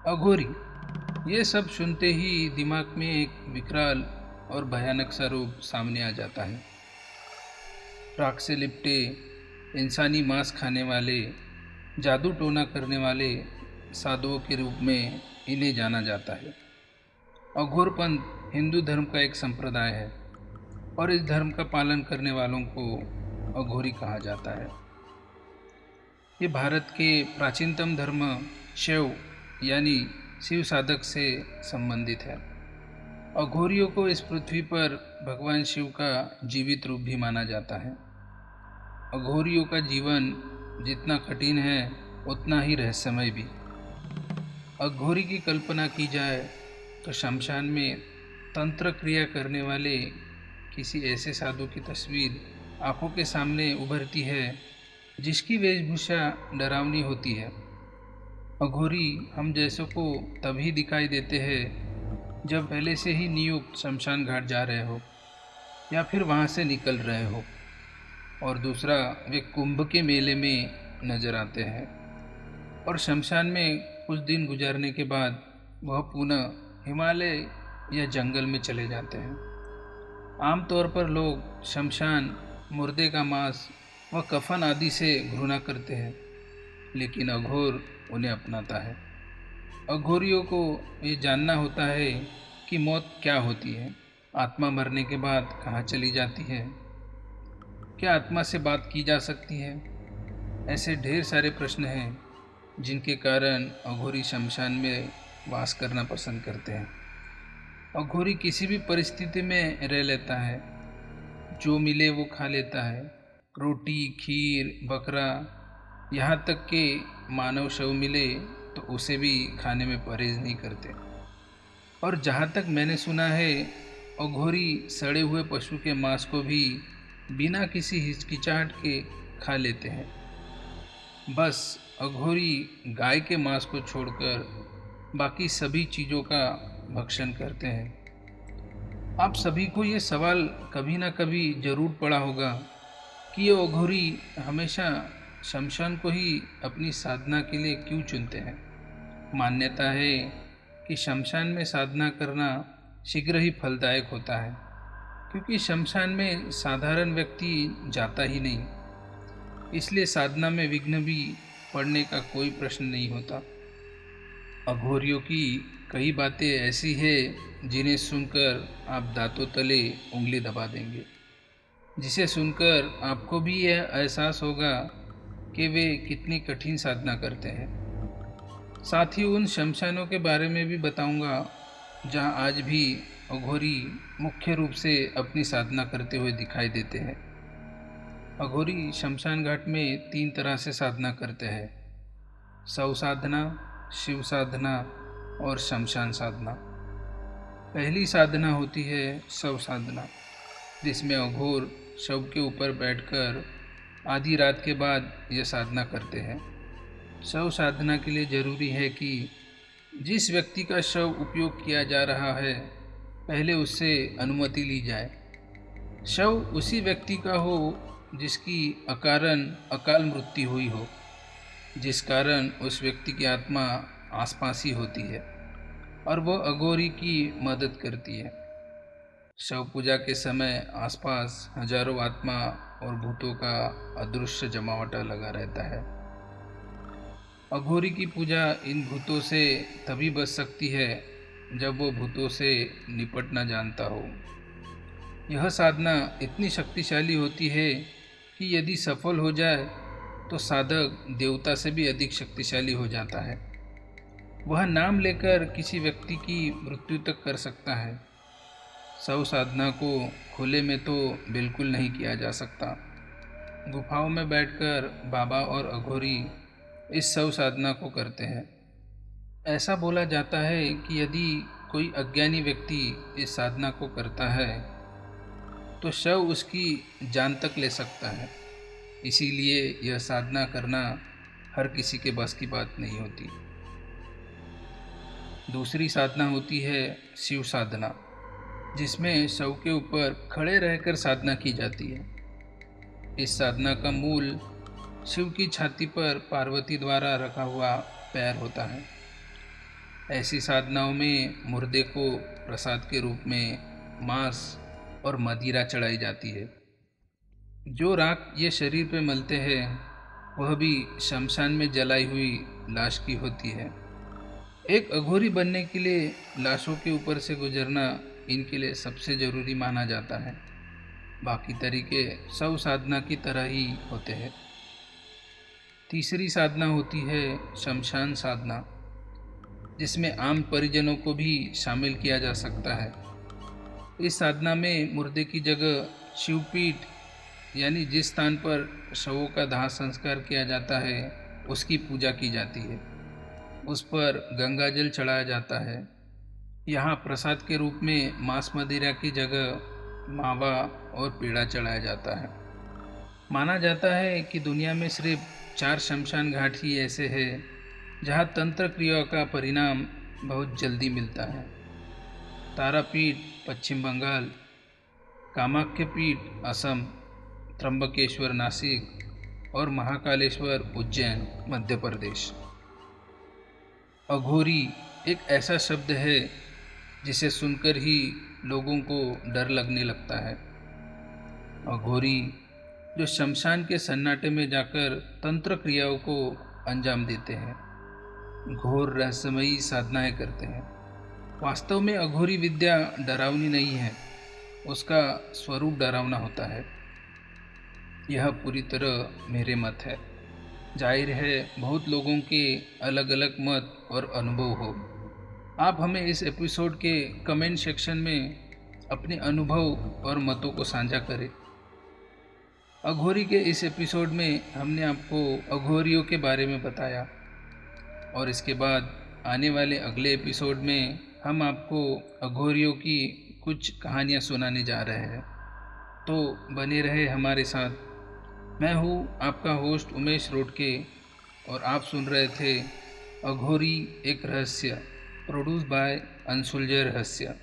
अघोरी, ये सब सुनते ही दिमाग में एक विकराल और भयानक सा रूप सामने आ जाता है। राख से लिपटे, इंसानी मांस खाने वाले, जादू टोना करने वाले साधुओं के रूप में इन्हें जाना जाता है। अघोरपंथ हिंदू धर्म का एक संप्रदाय है और इस धर्म का पालन करने वालों को अघोरी कहा जाता है। ये भारत के प्राचीनतम धर्म शैव यानी शिव साधक से संबंधित है। अघोरियों को इस पृथ्वी पर भगवान शिव का जीवित रूप भी माना जाता है। अघोरियों का जीवन जितना कठिन है उतना ही रहस्यमय भी। अघोरी की कल्पना की जाए तो शमशान में तंत्र क्रिया करने वाले किसी ऐसे साधु की तस्वीर आंखों के सामने उभरती है जिसकी वेशभूषा डरावनी होती है। अघोरी हम जैसों को तभी दिखाई देते हैं जब पहले से ही नियुक्त शमशान घाट जा रहे हो या फिर वहाँ से निकल रहे हो। और दूसरा, वे कुंभ के मेले में नजर आते हैं और शमशान में कुछ दिन गुजारने के बाद वह पुनः हिमालय या जंगल में चले जाते हैं। आमतौर पर लोग शमशान, मुर्दे का मांस व कफन आदि से घृणा करते हैं, लेकिन अघोर उन्हें अपनाता है। अघोरियों को ये जानना होता है कि मौत क्या होती है, आत्मा मरने के बाद कहाँ चली जाती है, क्या आत्मा से बात की जा सकती है। ऐसे ढेर सारे प्रश्न हैं जिनके कारण अघोरी शमशान में वास करना पसंद करते हैं। अघोरी किसी भी परिस्थिति में रह लेता है, जो मिले वो खा लेता है। रोटी, खीर, बकरा, यहाँ तक कि मानव शव मिले तो उसे भी खाने में परहेज नहीं करते। और जहाँ तक मैंने सुना है, अघोरी सड़े हुए पशु के मांस को भी बिना किसी हिचकिचाहट के खा लेते हैं। बस अघोरी गाय के मांस को छोड़कर बाकी सभी चीज़ों का भक्षण करते हैं। आप सभी को ये सवाल कभी ना कभी जरूर पड़ा होगा कि ये अघोरी हमेशा शमशान को ही अपनी साधना के लिए क्यों चुनते हैं। मान्यता है कि शमशान में साधना करना शीघ्र ही फलदायक होता है, क्योंकि शमशान में साधारण व्यक्ति जाता ही नहीं, इसलिए साधना में विघ्न भी पड़ने का कोई प्रश्न नहीं होता। अघोरियों की कई बातें ऐसी हैं जिन्हें सुनकर आप दांतों तले उंगली दबा देंगे, जिसे सुनकर आपको भी यह एहसास होगा कि वे कितनी कठिन साधना करते हैं। साथ ही उन शमशानों के बारे में भी बताऊंगा जहां आज भी अघोरी मुख्य रूप से अपनी साधना करते हुए दिखाई देते हैं। अघोरी शमशान घाट में 3 तरह से साधना करते हैं: शव साधना, शिव साधना और शमशान साधना। पहली साधना होती है शव साधना, जिसमें अघोर शव के ऊपर बैठकर आधी रात के बाद यह साधना करते हैं। शव साधना के लिए जरूरी है कि जिस व्यक्ति का शव उपयोग किया जा रहा है पहले उससे अनुमति ली जाए। शव उसी व्यक्ति का हो जिसकी अकारण अकाल मृत्यु हुई हो, जिस कारण उस व्यक्ति की आत्मा आसपास ही होती है और वह अघोरी की मदद करती है। शव पूजा के समय आसपास हजारों आत्मा और भूतों का अदृश्य जमावटा लगा रहता है। अघोरी की पूजा इन भूतों से तभी बच सकती है जब वो भूतों से निपटना जानता हो। यह साधना इतनी शक्तिशाली होती है कि यदि सफल हो जाए तो साधक देवता से भी अधिक शक्तिशाली हो जाता है। वह नाम लेकर किसी व्यक्ति की मृत्यु तक कर सकता है। शव साधना को खुले में तो बिल्कुल नहीं किया जा सकता। गुफाओं में बैठकर बाबा और अघोरी इस शव साधना को करते हैं। ऐसा बोला जाता है कि यदि कोई अज्ञानी व्यक्ति इस साधना को करता है तो शव उसकी जान तक ले सकता है। इसीलिए यह साधना करना हर किसी के बस की बात नहीं होती। दूसरी साधना होती है शिव साधना, जिसमें शव के ऊपर खड़े रहकर साधना की जाती है। इस साधना का मूल शिव की छाती पर पार्वती द्वारा रखा हुआ पैर होता है। ऐसी साधनाओं में मुर्दे को प्रसाद के रूप में मांस और मदिरा चढ़ाई जाती है। जो राख ये शरीर पे मलते हैं वह भी शमशान में जलाई हुई लाश की होती है। एक अघोरी बनने के लिए लाशों के ऊपर से गुजरना इनके लिए सबसे ज़रूरी माना जाता है। बाकी तरीके सब साधना की तरह ही होते हैं। तीसरी साधना होती है शमशान साधना, जिसमें आम परिजनों को भी शामिल किया जा सकता है। इस साधना में मुर्दे की जगह शिवपीठ यानी जिस स्थान पर शवों का दाह संस्कार किया जाता है उसकी पूजा की जाती है। उस पर गंगाजल चढ़ाया जाता है। यहाँ प्रसाद के रूप में मांस मदिरा की जगह मावा और पेड़ा चढ़ाया जाता है। माना जाता है कि दुनिया में सिर्फ 4 शमशान घाट ही ऐसे हैं जहाँ तंत्र क्रिया का परिणाम बहुत जल्दी मिलता है। तारापीठ पश्चिम बंगाल, कामाख्य पीठ असम, त्र्यंबकेश्वर नासिक और महाकालेश्वर उज्जैन मध्य प्रदेश। अघोरी एक ऐसा शब्द है जिसे सुनकर ही लोगों को डर लगने लगता है। अघोरी जो शमशान के सन्नाटे में जाकर तंत्र क्रियाओं को अंजाम देते हैं, घोर रहस्यमयी साधनाएं करते हैं। वास्तव में अघोरी विद्या डरावनी नहीं है, उसका स्वरूप डरावना होता है। यह पूरी तरह मेरे मत है। जाहिर है बहुत लोगों के अलग अलग मत और अनुभव हो। आप हमें इस एपिसोड के कमेंट सेक्शन में अपने अनुभव और मतों को साझा करें। अघोरी के इस एपिसोड में हमने आपको अघोरियों के बारे में बताया और इसके बाद आने वाले अगले एपिसोड में हम आपको अघोरियों की कुछ कहानियाँ सुनाने जा रहे हैं। तो बने रहे हमारे साथ। मैं हूँ आपका होस्ट उमेश रोडके और आप सुन रहे थे अघोरी एक रहस्य, प्रोड्यूस बाय अनसुलझे रहस्य।